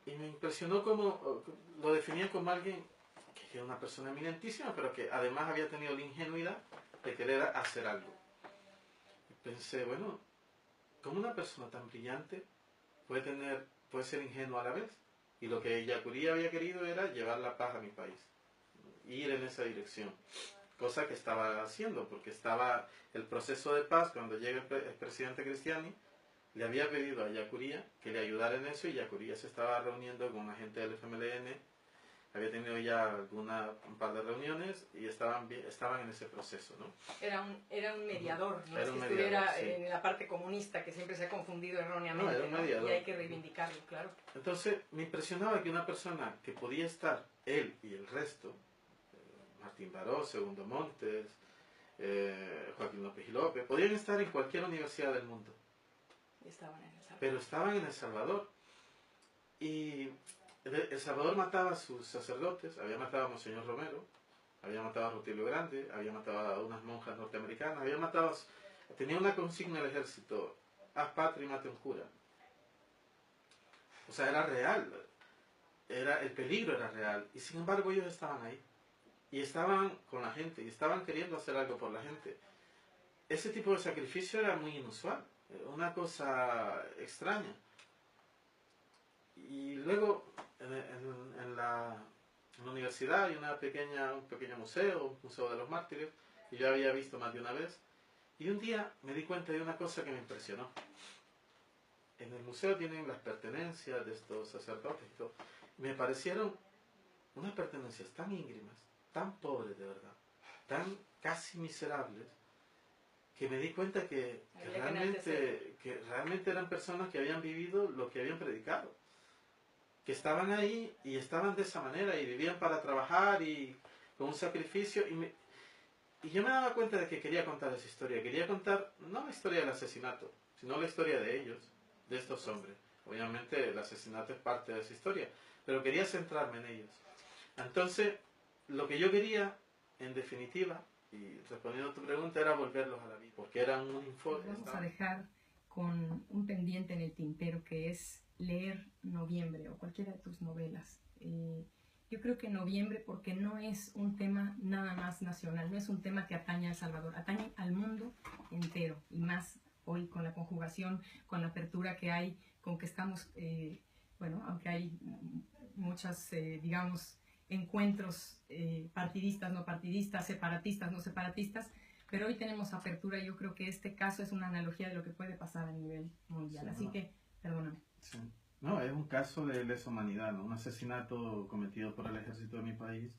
y me impresionó cómo lo definía como alguien que era una persona eminentísima, pero que además había tenido la ingenuidad de querer hacer algo. Y pensé, bueno, ¿cómo una persona tan brillante puede ser ingenua a la vez? Y lo que Ellacuría había querido era llevar la paz a mi país, ir en esa dirección. Cosa que estaba haciendo, porque estaba el proceso de paz, cuando llega el presidente Cristiani, le había pedido a Ellacuría que le ayudara en eso, y Ellacuría se estaba reuniendo con la gente del FMLN, había tenido ya un par de reuniones y estaban en ese proceso, ¿no? Era un mediador, no Era es que un estuviera mediador, sí. en la parte comunista, que siempre se ha confundido erróneamente, No, era un mediador. Y hay que reivindicarlo, claro. Entonces me impresionaba que una persona que podía estar, él y el resto, Martín Baró, Segundo Montes, Joaquín López y López, podían estar en cualquier universidad del mundo. Y estaban en El Salvador. Pero estaban en El Salvador. Y El Salvador mataba a sus sacerdotes, había matado a Monseñor Romero, había matado a Rutilio Grande, había matado a unas monjas norteamericanas, tenía una consigna del ejército: haz patria y mate un cura. O sea, era real, el peligro era real, y sin embargo ellos estaban ahí, y estaban con la gente, y estaban queriendo hacer algo por la gente. Ese tipo de sacrificio era muy inusual, una cosa extraña. Y luego en la universidad hay un pequeño museo, un museo de los mártires, que yo había visto más de una vez, y un día me di cuenta de una cosa que me impresionó. En el museo tienen las pertenencias de estos sacerdotes y todo. Me parecieron unas pertenencias tan íngrimas, tan pobres de verdad, tan casi miserables, que me di cuenta que realmente eran personas que habían vivido lo que habían predicado, que estaban ahí y estaban de esa manera y vivían para trabajar y con un sacrificio, y yo me daba cuenta de que quería contar esa historia. Quería contar no la historia del asesinato, sino la historia de ellos, de estos hombres. Obviamente el asesinato es parte de esa historia, pero quería centrarme en ellos. Entonces, lo que yo quería, en definitiva, y respondiendo a tu pregunta, era volverlos a la vida, porque eran un informe. Vamos a dejar con un pendiente en el tintero, que es leer Noviembre o cualquiera de tus novelas. Yo creo que Noviembre, porque no es un tema nada más nacional, no es un tema que atañe a El Salvador, atañe al mundo entero, y más hoy con la conjugación, con la apertura que hay, con que estamos, aunque hay muchas, digamos, encuentros partidistas, no partidistas, separatistas, no separatistas, pero hoy tenemos apertura, y yo creo que este caso es una analogía de lo que puede pasar a nivel mundial. Sí, así que, perdóname. Sí. No, es un caso de lesa humanidad, ¿no? Un asesinato cometido por el ejército de mi país,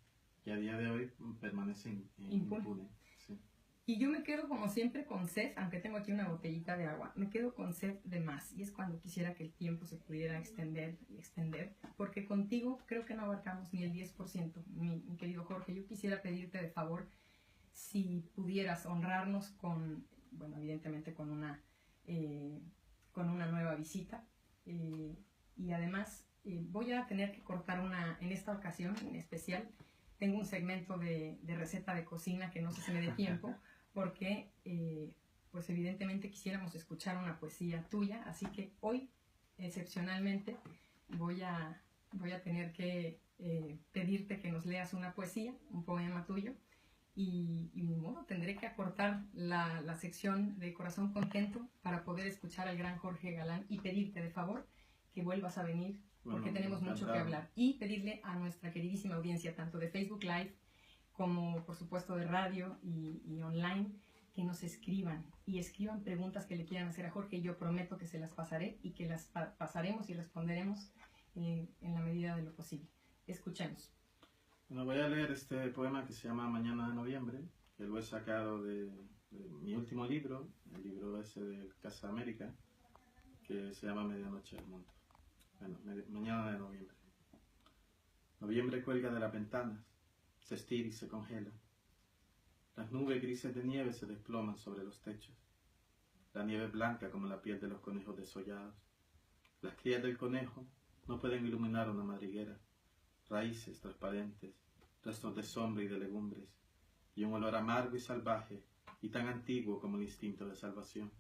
que a día de hoy permanece impune. Sí. Y yo me quedo como siempre con sed, aunque tengo aquí una botellita de agua, me quedo con sed de más, y es cuando quisiera que el tiempo se pudiera extender, porque contigo creo que no abarcamos ni el 10%, mi querido Jorge. Yo quisiera pedirte de favor si pudieras honrarnos con, evidentemente con una nueva visita, y además voy a tener que cortar en esta ocasión en especial, tengo un segmento de receta de cocina que no sé si me dé tiempo, porque pues evidentemente quisiéramos escuchar una poesía tuya, así que hoy excepcionalmente voy a tener que pedirte que nos leas una poesía, un poema tuyo, y ni modo, tendré que acortar la sección de Corazón Contento para poder escuchar al gran Jorge Galán, y pedirte de favor que vuelvas a venir, porque tenemos mucho que hablar, y pedirle a nuestra queridísima audiencia, tanto de Facebook Live como por supuesto de radio y online, que nos escriban preguntas que le quieran hacer a Jorge, y yo prometo que se las pasaré, y que las pasaremos y responderemos en la medida de lo posible. Escuchemos. Bueno, voy a leer este poema que se llama Mañana de Noviembre, que lo he sacado de mi último libro, el libro ese de Casa América, que se llama Medianoche del Mundo. Bueno, Mañana de Noviembre. Noviembre cuelga de las ventanas, se estira y se congela. Las nubes grises de nieve se desploman sobre los techos. La nieve es blanca como la piel de los conejos desollados. Las crías del conejo no pueden iluminar una madriguera. Raíces transparentes, restos de sombra y de legumbres, y un olor amargo y salvaje, y tan antiguo como el instinto de salvación.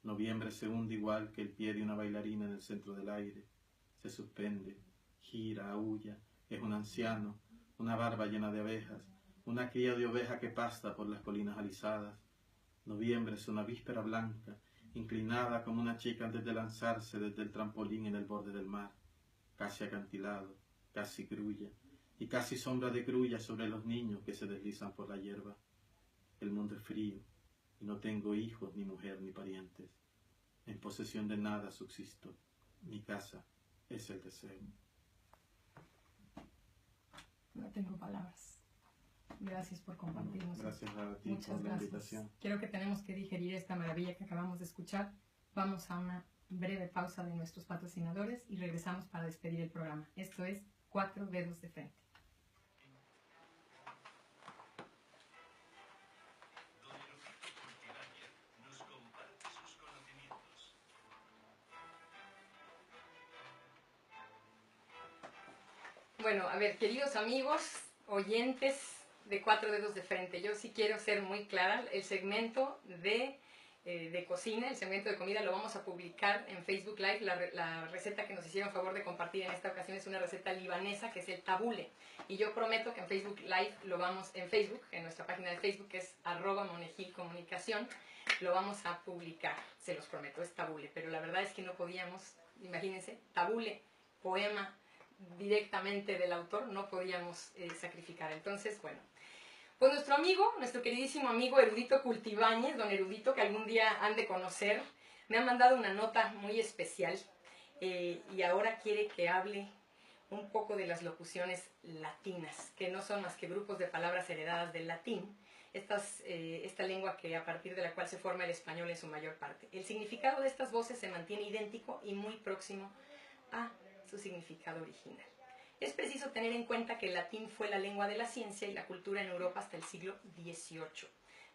Noviembre se hunde igual que el pie de una bailarina en el centro del aire, se suspende, gira, aúlla, es un anciano, una barba llena de abejas, una cría de oveja que pasta por las colinas alisadas. Noviembre es una víspera blanca, inclinada como una chica antes de lanzarse desde el trampolín en el borde del mar, casi acantilado, casi grulla, y casi sombra de grulla sobre los niños que se deslizan por la hierba. El mundo es frío, y no tengo hijos, ni mujer, ni parientes. En posesión de nada subsisto. Mi casa es el deseo. No tengo palabras. Gracias por compartirnos. Gracias a ti Muchas por la gracias. invitación. Creo que tenemos que digerir esta maravilla que acabamos de escuchar. Vamos a una breve pausa de nuestros patrocinadores y regresamos para despedir el programa. Esto es Cuatro Dedos de Frente. Don Erudito Cultivaña nos comparte sus conocimientos. Bueno, a ver, queridos amigos, oyentes de Cuatro Dedos de Frente, yo sí quiero ser muy clara. El segmento de cocina, el segmento de comida, lo vamos a publicar en Facebook Live. La receta que nos hicieron favor de compartir en esta ocasión es una receta libanesa que es el tabule. Y yo prometo que en Facebook Live en nuestra página de Facebook, que es @monejilcomunicación, lo vamos a publicar. Se los prometo, es tabule. Pero la verdad es que no podíamos, imagínense, tabule, poema directamente del autor, no podíamos sacrificar. Entonces, bueno, pues nuestro queridísimo amigo Erudito Cultivañez, don Erudito, que algún día han de conocer, me ha mandado una nota muy especial y ahora quiere que hable un poco de las locuciones latinas, que no son más que grupos de palabras heredadas del latín, esta lengua que a partir de la cual se forma el español en su mayor parte. El significado de estas voces se mantiene idéntico y muy próximo a su significado original. Es preciso tener en cuenta que el latín fue la lengua de la ciencia y la cultura en Europa hasta el siglo XVIII,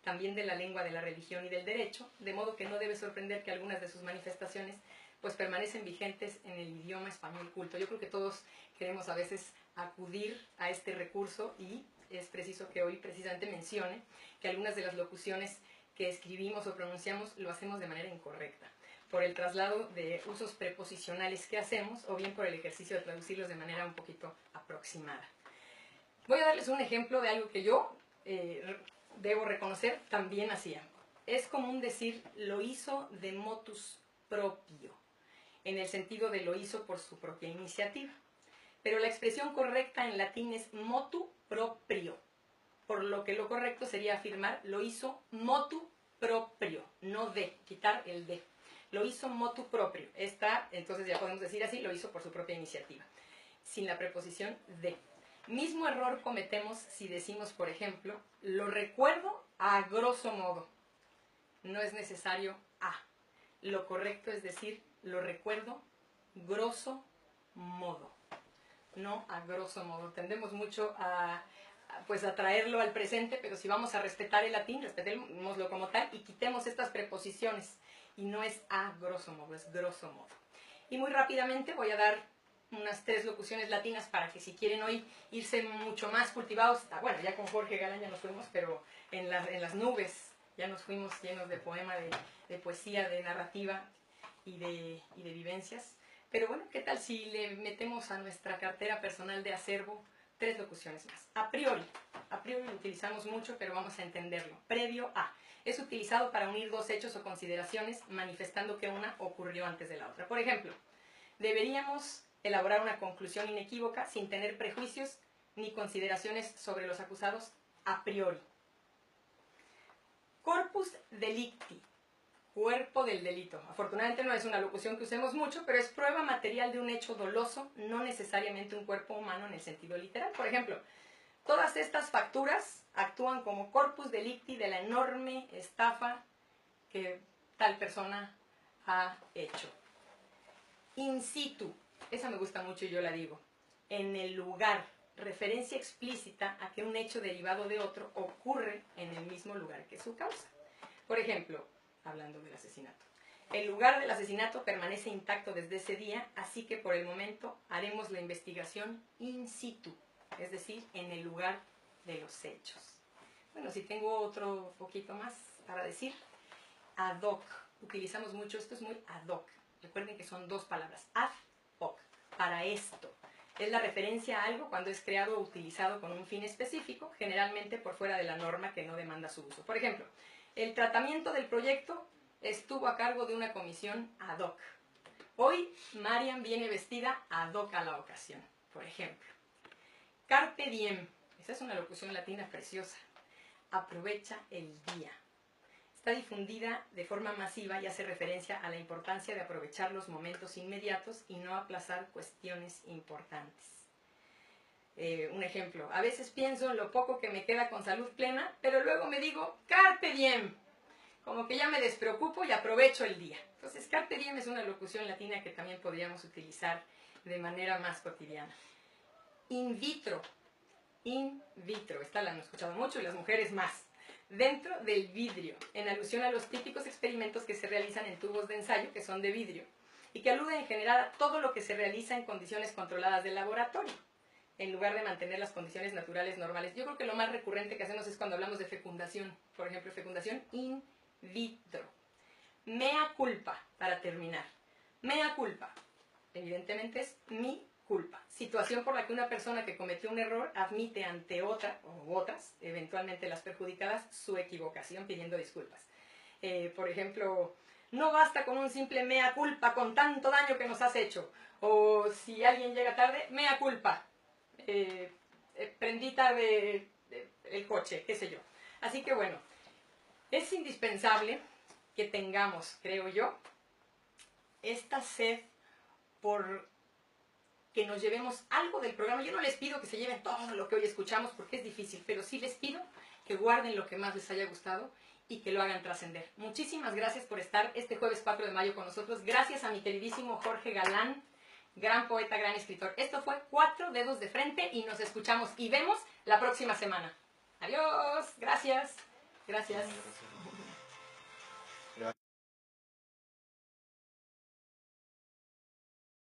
también de la lengua de la religión y del derecho, de modo que no debe sorprender que algunas de sus manifestaciones pues permanecen vigentes en el idioma español culto. Yo creo que todos queremos a veces acudir a este recurso y es preciso que hoy precisamente mencione que algunas de las locuciones que escribimos o pronunciamos lo hacemos de manera incorrecta, por el traslado de usos preposicionales que hacemos o bien por el ejercicio de traducirlos de manera un poquito aproximada. Voy a darles un ejemplo de algo que yo debo reconocer también hacía. Es común decir lo hizo de motus propio, en el sentido de lo hizo por su propia iniciativa. Pero la expresión correcta en latín es motu proprio, por lo que lo correcto sería afirmar lo hizo motu proprio, no de, quitar el de. Lo hizo motu proprio. Entonces ya podemos decir así, lo hizo por su propia iniciativa, sin la preposición de. Mismo error cometemos si decimos, por ejemplo, lo recuerdo a grosso modo. No es necesario a. Lo correcto es decir, lo recuerdo grosso modo, no a grosso modo. Tendemos mucho a traerlo al presente, pero si vamos a respetar el latín, respetémoslo como tal y quitemos estas preposiciones. Y no es a grosso modo, es grosso modo. Y muy rápidamente voy a dar unas 3 locuciones latinas para que si quieren hoy irse mucho más cultivados, bueno, ya con Jorge Galán ya nos fuimos, pero en las nubes ya nos fuimos llenos de poema, de poesía, de narrativa y de vivencias. Pero bueno, ¿qué tal si le metemos a nuestra cartera personal de acervo 3 locuciones más? A priori lo utilizamos mucho, pero vamos a entenderlo. Previo a. Es utilizado para unir 2 hechos o consideraciones, manifestando que una ocurrió antes de la otra. Por ejemplo, deberíamos elaborar una conclusión inequívoca sin tener prejuicios ni consideraciones sobre los acusados a priori. Corpus delicti, cuerpo del delito. Afortunadamente no es una locución que usemos mucho, pero es prueba material de un hecho doloso, no necesariamente un cuerpo humano en el sentido literal. Por ejemplo, todas estas facturas actúan como corpus delicti de la enorme estafa que tal persona ha hecho. In situ, esa me gusta mucho y yo la digo. En el lugar, referencia explícita a que un hecho derivado de otro ocurre en el mismo lugar que su causa. Por ejemplo, hablando del asesinato. El lugar del asesinato permanece intacto desde ese día, así que por el momento haremos la investigación in situ, es decir, en el lugar de los hechos. Bueno, si tengo otro poquito más para decir, ad hoc. Utilizamos mucho, esto es muy ad hoc. Recuerden que son 2 palabras, ad hoc. para esto. Es la referencia a algo cuando es creado o utilizado con un fin específico, generalmente por fuera de la norma que no demanda su uso. Por ejemplo, el tratamiento del proyecto estuvo a cargo de una comisión ad hoc. Hoy Marian viene vestida ad hoc a la ocasión, por ejemplo. Carpe diem, esa es una locución latina preciosa. Aprovecha el día. Está difundida de forma masiva y hace referencia a la importancia de aprovechar los momentos inmediatos y no aplazar cuestiones importantes. Un ejemplo, a veces pienso en lo poco que me queda con salud plena, pero luego me digo, carpe diem, como que ya me despreocupo y aprovecho el día. Entonces, carpe diem es una locución latina que también podríamos utilizar de manera más cotidiana. In vitro, esta la han escuchado mucho y las mujeres más. Dentro del vidrio, en alusión a los típicos experimentos que se realizan en tubos de ensayo que son de vidrio y que aluden en general a todo lo que se realiza en condiciones controladas del laboratorio, en lugar de mantener las condiciones naturales normales. Yo creo que lo más recurrente que hacemos es cuando hablamos de fecundación, por ejemplo, fecundación in vitro. Mea culpa, para terminar. Mea culpa, evidentemente es mi culpa. Situación por la que una persona que cometió un error admite ante otra o otras, eventualmente las perjudicadas, su equivocación pidiendo disculpas. Por ejemplo, no basta con un simple mea culpa con tanto daño que nos has hecho. O si alguien llega tarde, mea culpa. Prendí tarde el coche, qué sé yo. Así que bueno, es indispensable que tengamos, creo yo, esta sed por que nos llevemos algo del programa. Yo no les pido que se lleven todo lo que hoy escuchamos porque es difícil, pero sí les pido que guarden lo que más les haya gustado y que lo hagan trascender. Muchísimas gracias por estar este jueves 4 de mayo con nosotros. Gracias a mi queridísimo Jorge Galán, gran poeta, gran escritor. Esto fue 4 Dedos de Frente y nos escuchamos y vemos la próxima semana. Adiós, gracias. Gracias.